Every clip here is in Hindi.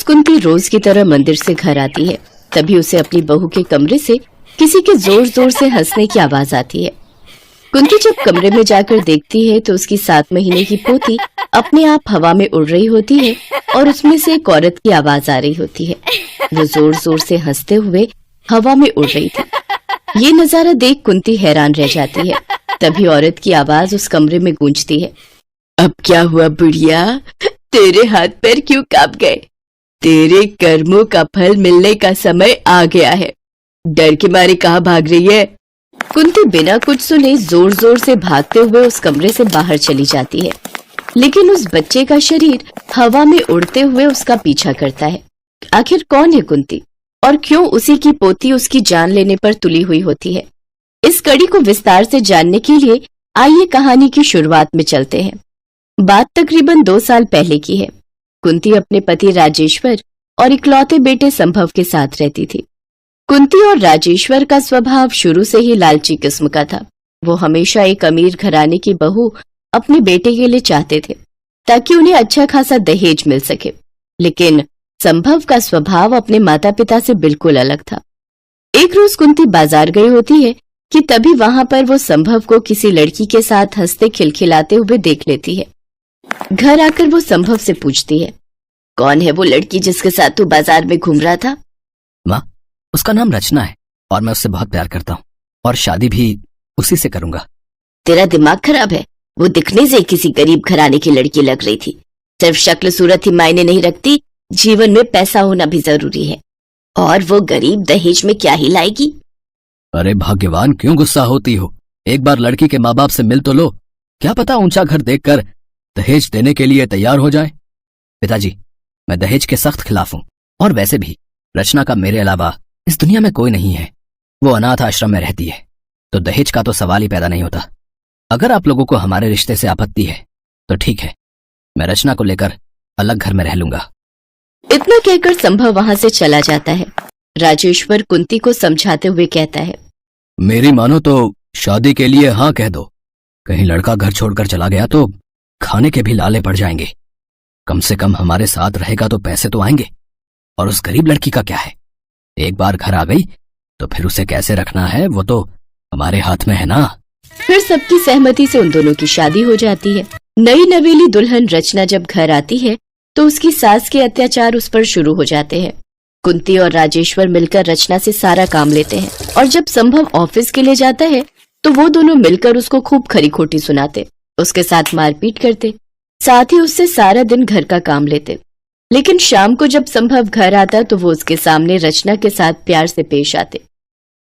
कुंती रोज की तरह मंदिर से घर आती है। तभी उसे अपनी बहू के कमरे से किसी के जोर जोर से हंसने की आवाज आती है। कुंती जब कमरे में जाकर देखती है तो उसकी 7 महीने की पोती अपने आप हवा में उड़ रही होती है और उसमें से एक औरत की आवाज आ रही होती है। वो जोर जोर से हंसते हुए हवा में उड़ रही थी। ये नजारा देख कुंती हैरान रह जाती है। तभी औरत की आवाज उस कमरे में गूंजती है। अब क्या हुआ बुढ़िया, तेरे हाथ पैर क्यों कांप गए? तेरे कर्मों का फल मिलने का समय आ गया है। डर के मारे कहाँ भाग रही है? कुंती बिना कुछ सुने जोर जोर से भागते हुए उस कमरे से बाहर चली जाती है, लेकिन उस बच्चे का शरीर हवा में उड़ते हुए उसका पीछा करता है। आखिर कौन है कुंती और क्यों उसी की पोती उसकी जान लेने पर तुली हुई होती है? इस कड़ी को विस्तार से जानने के लिए आइए कहानी की शुरुआत में चलते हैं। बात तकरीबन 2 साल पहले की है। कुंती अपने पति राजेश्वर और इकलौते बेटे संभव के साथ रहती थी। कुंती और राजेश्वर का स्वभाव शुरू से ही लालची किस्म का था। वो हमेशा एक अमीर घराने की बहू अपने बेटे के लिए चाहते थे ताकि उन्हें अच्छा खासा दहेज मिल सके, लेकिन संभव का स्वभाव अपने माता पिता से बिल्कुल अलग था। एक रोज कुंती बाजार गई होती है कि तभी वहां पर वो संभव को किसी लड़की के साथ हंसते खिलखिलाते हुए देख लेती है। घर आकर वो संभव से पूछती है, कौन है वो लड़की जिसके साथ तू बाजार में घूम रहा था? माँ, उसका नाम रचना है और मैं उससे बहुत प्यार करता हूँ और शादी भी उसी से करूंगा। तेरा दिमाग खराब है? वो दिखने से किसी गरीब घराने की लड़की लग रही थी। सिर्फ शक्ल सूरत ही मायने नहीं रखती, जीवन में पैसा होना भी जरूरी है। और वो गरीब दहेज में क्या ही लाएगी? अरे भाग्यवान, क्यों गुस्सा होती हो? एक बार लड़की के माँ बाप से मिल तो लो, क्या पता ऊंचा घर देखकर दहेज देने के लिए तैयार हो जाए। पिताजी, मैं दहेज के सख्त खिलाफ हूँ और वैसे भी रचना का मेरे अलावा इस दुनिया में कोई नहीं है। वो अनाथ आश्रम में रहती है, तो दहेज का तो सवाल ही पैदा नहीं होता। अगर आप लोगों को हमारे रिश्ते से आपत्ति है तो ठीक है, मैं रचना को लेकर अलग घर में रह लूंगा। इतना कहकर संभव वहां से चला जाता है। राजेश्वर कुंती को समझाते हुए कहता है, मेरी मानो तो शादी के लिए हाँ कह दो। कहीं लड़का घर छोड़कर चला गया तो खाने के भी लाले पड़ जाएंगे। कम से कम हमारे साथ रहेगा तो पैसे तो आएंगे। और उस गरीब लड़की का क्या है? एक बार घर आ गई तो फिर उसे कैसे रखना है वो तो हमारे हाथ में है ना। फिर सबकी सहमति से उन दोनों की शादी हो जाती है। नई नवेली दुल्हन रचना जब घर आती है तो उसकी सास के अत्याचार उस पर शुरू हो जाते हैं। कुंती और राजेश्वर मिलकर रचना से सारा काम लेते हैं और जब संभव ऑफिस के लिए जाता है तो वो दोनों मिलकर उसको खूब खरी खोटी सुनाते, उसके साथ मारपीट करते, साथ ही उससे सारा दिन घर का काम लेते। लेकिन शाम को जब संभव घर आता तो वो उसके सामने रचना के साथ प्यार से पेश आते।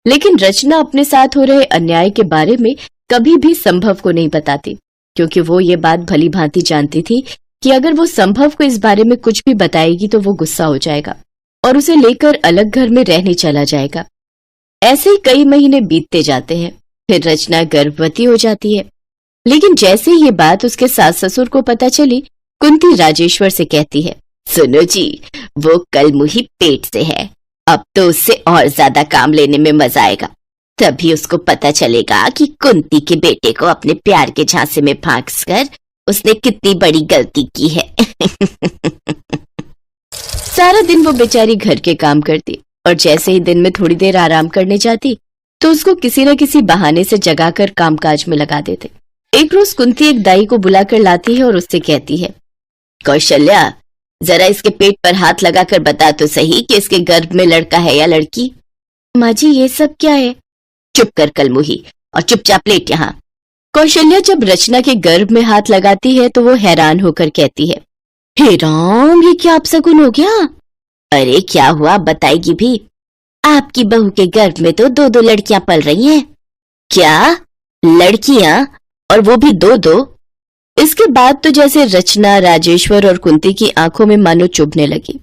लेकिन रचना अपने साथ हो रहे अन्याय के बारे में कभी भी संभव को नहीं बताती, क्योंकि वो ये बात भली भांति जानती थी कि अगर वो संभव को इस बारे में कुछ भी बताएगी तो वो गुस्सा हो जाएगा और उसे लेकर अलग घर में रहने चला जाएगा। ऐसे ही कई महीने बीतते जाते हैं। फिर रचना गर्भवती हो जाती है, लेकिन जैसे ये बात उसके सास ससुर को पता चली, कुंती राजेश्वर से कहती है, सुनो जी, वो कल मुही पेट से है, अब तो उससे और ज्यादा काम लेने में मजा आएगा। तभी उसको पता चलेगा कि कुंती के बेटे को अपने प्यार के झांसे में फांसकर उसने कितनी बड़ी गलती की है। सारा दिन वो बेचारी घर के काम करती और जैसे ही दिन में थोड़ी देर आराम करने जाती तो उसको किसी न किसी बहाने से जगाकर कामकाज में लगा देते। एक रोज कुंती एक दाई को बुलाकर लाती है और उससे कहती है, कौशल्या, जरा इसके पेट पर हाथ लगाकर बता तो सही कि इसके गर्भ में लड़का है या लड़की। माँ जी, ये सब क्या है? चुप कर कलमुही और चुपचाप लेट यहाँ। कौशल्या जब रचना के गर्भ में हाथ लगाती है तो वो हैरान होकर कहती है, हे राम, ये क्या अपशगुन हो गया? अरे क्या हुआ, बताएगी भी? आपकी बहू के गर्भ में तो 2-2 लड़कियां पल रही हैं। क्या लड़कियां, और वो भी 2-2? इसके बाद तो जैसे रचना, राजेश्वर और कुंती की आंखों में मानो चुभने लगी।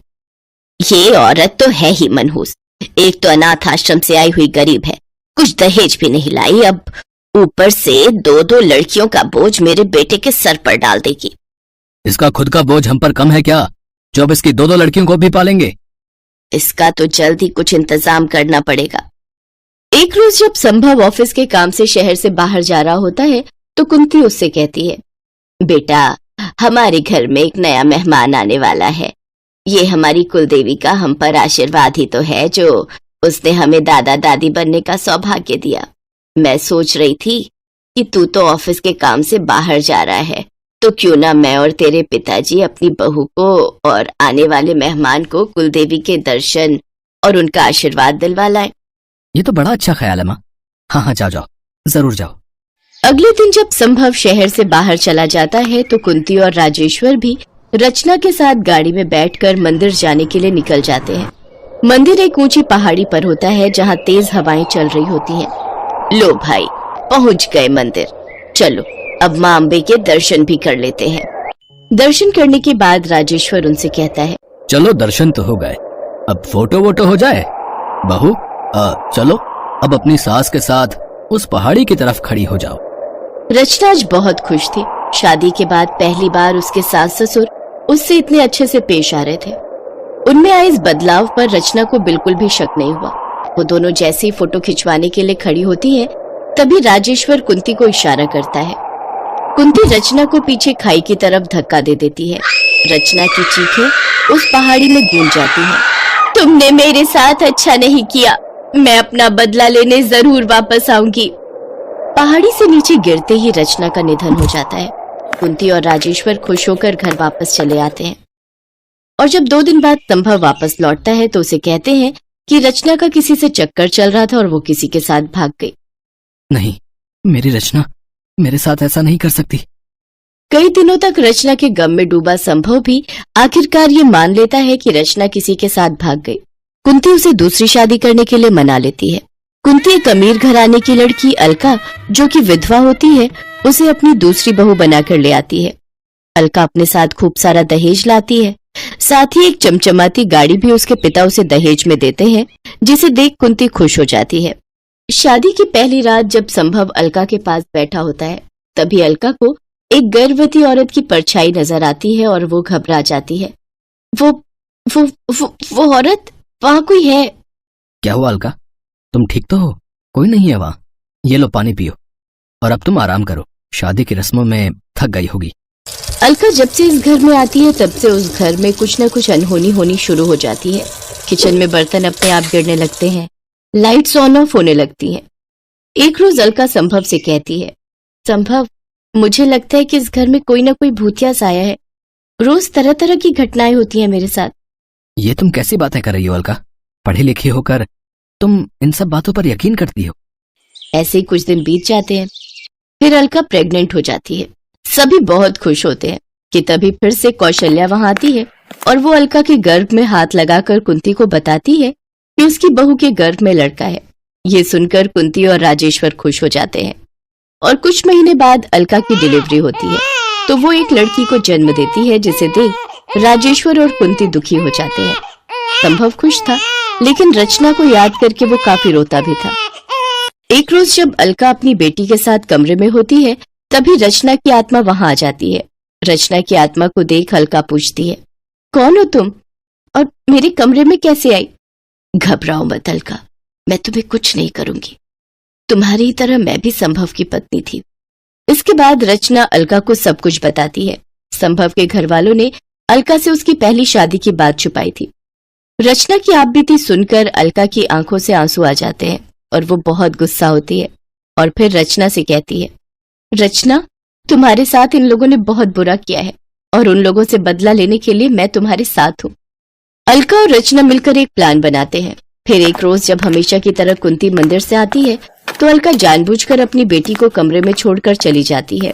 ये औरत तो है ही मनहूस। एक तो अनाथ आश्रम से आई हुई गरीब है, कुछ दहेज भी नहीं लाई, अब ऊपर से 2-2 लड़कियों का बोझ मेरे बेटे के सर पर डाल देगी। इसका खुद का बोझ हम पर कम है क्या, जो अब इसकी 2-2 लड़कियों को भी पालेंगे? इसका तो जल्द ही कुछ इंतजाम करना पड़ेगा। एक रोज जब संभव ऑफिस के काम से शहर से बाहर जा रहा होता है तो कुंती उससे कहती है, बेटा, हमारे घर में एक नया मेहमान आने वाला है। ये हमारी कुलदेवी का हम पर आशीर्वाद ही तो है जो उसने हमें दादा दादी बनने का सौभाग्य दिया। मैं सोच रही थी कि तू तो ऑफिस के काम से बाहर जा रहा है, तो क्यों ना मैं और तेरे पिताजी अपनी बहू को और आने वाले मेहमान को कुलदेवी के दर्शन और उनका आशीर्वाद दिलवा लाएं। ये तो बड़ा अच्छा ख्याल है माँ। हाँ हाँ, जाओ जाओ, जरूर जाओ। अगले दिन जब संभव शहर से बाहर चला जाता है तो कुंती और राजेश्वर भी रचना के साथ गाड़ी में बैठकर मंदिर जाने के लिए निकल जाते हैं। मंदिर एक ऊंची पहाड़ी पर होता है जहाँ तेज हवाएं चल रही होती हैं। लो भाई, पहुंच गए मंदिर। चलो अब माँ अम्बे के दर्शन भी कर लेते हैं। दर्शन करने के बाद राजेश्वर उनसे कहता है, चलो दर्शन तो हो गए, अब फोटो वोटो हो जाए। बहू चलो अब अपनी सास के साथ उस पहाड़ी की तरफ खड़ी हो जाओ। रचना आज बहुत खुश थी। शादी के बाद पहली बार उसके सास ससुर उससे इतने अच्छे से पेश आ रहे थे। उनमें आए इस बदलाव पर रचना को बिल्कुल भी शक नहीं हुआ। वो दोनों जैसे ही फोटो खिंचवाने के लिए खड़ी होती है तभी राजेश्वर कुंती को इशारा करता है। कुंती रचना को पीछे खाई की तरफ धक्का दे देती है। रचना की चीखें उस पहाड़ी में गूंज जाती हैं। तुमने मेरे साथ अच्छा नहीं किया, मैं अपना बदला लेने जरूर वापस आऊंगी। पहाड़ी से नीचे गिरते ही रचना का निधन हो जाता है। कुंती और राजेश्वर खुश होकर घर वापस चले आते हैं और जब 2 दिन बाद संभव वापस लौटता है तो उसे कहते हैं कि रचना का किसी से चक्कर चल रहा था और वो किसी के साथ भाग गई। नहीं, मेरी रचना मेरे साथ ऐसा नहीं कर सकती। कई दिनों तक रचना के गम में डूबा संभव भी आखिरकार ये मान लेता है कि रचना किसी के साथ भाग गई। कुंती उसे दूसरी शादी करने के लिए मना लेती है। कुंती एक अमीर घराने की लड़की अलका, जो कि विधवा होती है, उसे अपनी दूसरी बहू बनाकर ले आती है। अलका अपने साथ खूब सारा दहेज लाती है। साथ ही एक चमचमाती गाड़ी भी उसके पिता उसे दहेज में देते हैं, जिसे देख कुंती खुश हो जाती है। शादी की पहली रात जब संभव अलका के पास बैठा होता है तभी अलका को एक गर्भवती औरत की परछाई नजर आती है और वो घबरा जाती है। वो औरत वहाँ कोई है। क्या हुआ अलका, तुम ठीक तो हो? कोई नहीं है वहाँ। ये लो पानी पियो और अब तुम आराम करो, शादी की रस्मों में थक गई होगी। अलका जब से इस घर में आती है तब से उस घर में कुछ न कुछ अनहोनी होनी शुरू हो जाती है। किचन में बर्तन अपने आप गिरने लगते हैं, लाइट्स ऑन ऑफ होने लगती हैं। एक रोज अलका संभव से कहती है, संभव, मुझे लगता है कि इस घर में कोई ना कोई भूतिया साया है। रोज तरह तरह की घटनाएं होती हैं मेरे साथ। ये तुम कैसी बातें कर रही हो अलका? पढ़ी लिखी होकर तुम इन सब बातों पर यकीन करती हो? ऐसे ही कुछ दिन बीत जाते हैं, फिर अलका प्रेग्नेंट हो जाती है। सभी बहुत खुश होते हैं कि तभी फिर से कौशल्या वहां आती है और वो अलका के गर्भ में हाथ लगाकर कुंती को बताती है कि उसकी बहू के गर्भ में लड़का है। ये सुनकर कुंती और राजेश्वर खुश हो जाते हैं और कुछ महीने बाद अलका की डिलीवरी होती है तो वो एक लड़की को जन्म देती है, जिसे देख राजेश्वर और कुंती दुखी हो जाते हैं। संभव खुश था, लेकिन रचना को याद करके वो काफी रोता भी था। एक रोज जब अलका अपनी बेटी के साथ कमरे में होती है तभी रचना की आत्मा वहां आ जाती है। रचना की आत्मा को देख अलका पूछती है, कौन हो तुम और मेरे कमरे में कैसे आई? घबराओ मत अलका, मैं तुम्हें कुछ नहीं करूंगी। तुम्हारी तरह मैं भी संभव की पत्नी थी। इसके बाद रचना अलका को सब कुछ बताती है। संभव के घर वालों ने अलका से उसकी पहली शादी की बात छुपाई थी। रचना की आपबीती सुनकर अलका की आंखों से आंसू आ जाते हैं और वो बहुत गुस्सा होती है और फिर रचना से कहती है, रचना, तुम्हारे साथ इन लोगों ने बहुत बुरा किया है और उन लोगों से बदला लेने के लिए मैं तुम्हारे साथ हूँ। अलका और रचना मिलकर एक प्लान बनाते हैं। फिर एक रोज जब हमेशा की तरह कुंती मंदिर से आती है तो अलका जानबूझकर अपनी बेटी को कमरे में छोड़कर चली जाती है।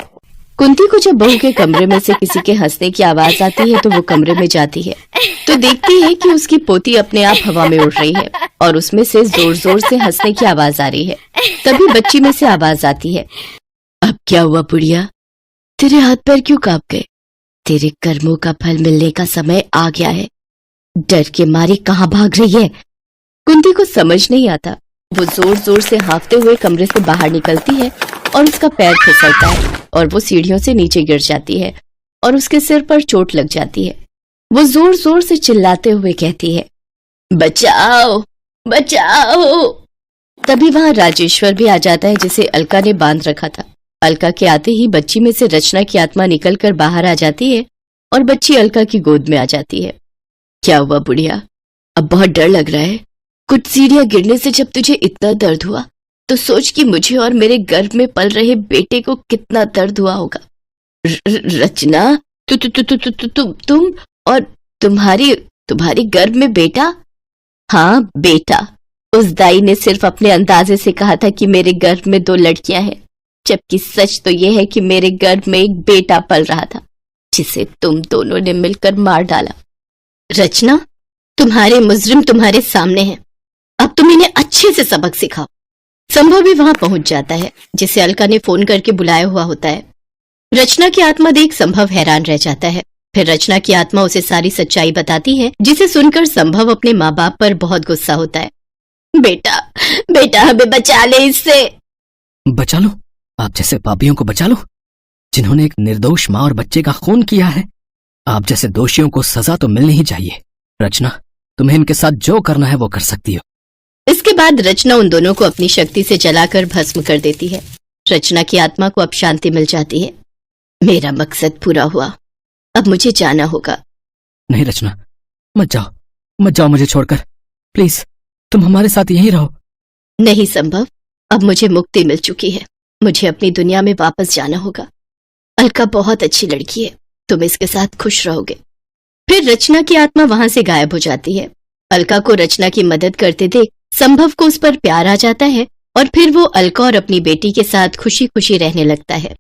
कुंती को जब बहू के कमरे में से किसी के हंसने की आवाज आती है तो वो कमरे में जाती है तो देखती है कि उसकी पोती अपने आप हवा में उड़ रही है और उसमें से जोर जोर से हंसने की आवाज आ रही है। तभी बच्ची में से आवाज आती है, अब क्या हुआ बुढ़िया, तेरे हाथ पैर क्यों कांप गए? तेरे कर्मों का फल मिलने का समय आ गया है। डर के मारे कहाँ भाग रही है? कुंती को समझ नहीं आता। वो जोर जोर से हाँफते हुए कमरे से बाहर निकलती है और उसका पैर फिसलता है और वो सीढ़ियों से नीचे गिर जाती है और उसके सिर पर चोट लग जाती है। वो जोर जोर से चिल्लाते हुए कहती है, बचाओ बचाओ। तभी वहां राजेश्वर भी आ जाता है, जिसे अलका ने बांध रखा था। अलका के आते ही बच्ची में से रचना की आत्मा निकलकर बाहर आ जाती है और बच्ची अलका की गोद में आ जाती है। क्या हुआ बुढ़िया, अब बहुत डर लग रहा है? कुछ सीढ़ियां गिरने से जब तुझे इतना दर्द हुआ तो सोच कि मुझे और मेरे गर्भ में पल रहे बेटे को कितना दर्द हुआ होगा। रचना, तुम और तुम्हारी गर्भ में बेटा? हाँ बेटा। उस दाई ने सिर्फ अपने अंदाजे से कहा था कि मेरे गर्भ में 2 लड़कियां हैं, जबकि सच तो यह है कि मेरे गर्भ में एक बेटा पल रहा था, जिसे तुम दोनों ने मिलकर मार डाला। रचना, तुम्हारे मुजरिम तुम्हारे सामने हैं, अब तुम इन्हें अच्छे से सबक सिखाओ। संभव भी वहां पहुंच जाता है, जिसे अलका ने फोन करके बुलाया हुआ होता है। रचना की आत्मा देख संभव हैरान रह जाता है। फिर रचना की आत्मा उसे सारी सच्चाई बताती है, जिसे सुनकर संभव अपने माँ बाप पर बहुत गुस्सा होता है। बेटा, बेटा हमें बचा ले इससे। बचा लो? आप जैसे पापियों को बचा लो, जिन्होंने एक निर्दोष माँ और बच्चे का खून किया है। आप जैसे दोषियों को सजा तो मिलनी ही चाहिए। रचना, तुम्हें इनके साथ जो करना है वो कर सकती हो। इसके बाद रचना उन दोनों को अपनी शक्ति से जलाकर भस्म कर देती है। रचना की आत्मा को अब शांति मिल जाती है। मेरा मकसद पूरा हुआ, अब मुझे जाना होगा। नहीं रचना, मत जाओ मुझे छोड़कर, प्लीज तुम हमारे साथ यहीं रहो। नहीं संभव, अब मुझे मुक्ति मिल चुकी है, मुझे अपनी दुनिया में वापस जाना होगा। अलका बहुत अच्छी लड़की है, तुम इसके साथ खुश रहोगे। फिर रचना की आत्मा वहां से गायब हो जाती है। अलका को रचना की मदद करते देख संभव को उस पर प्यार आ जाता है और फिर वो अलका और अपनी बेटी के साथ खुशी खुशी रहने लगता है।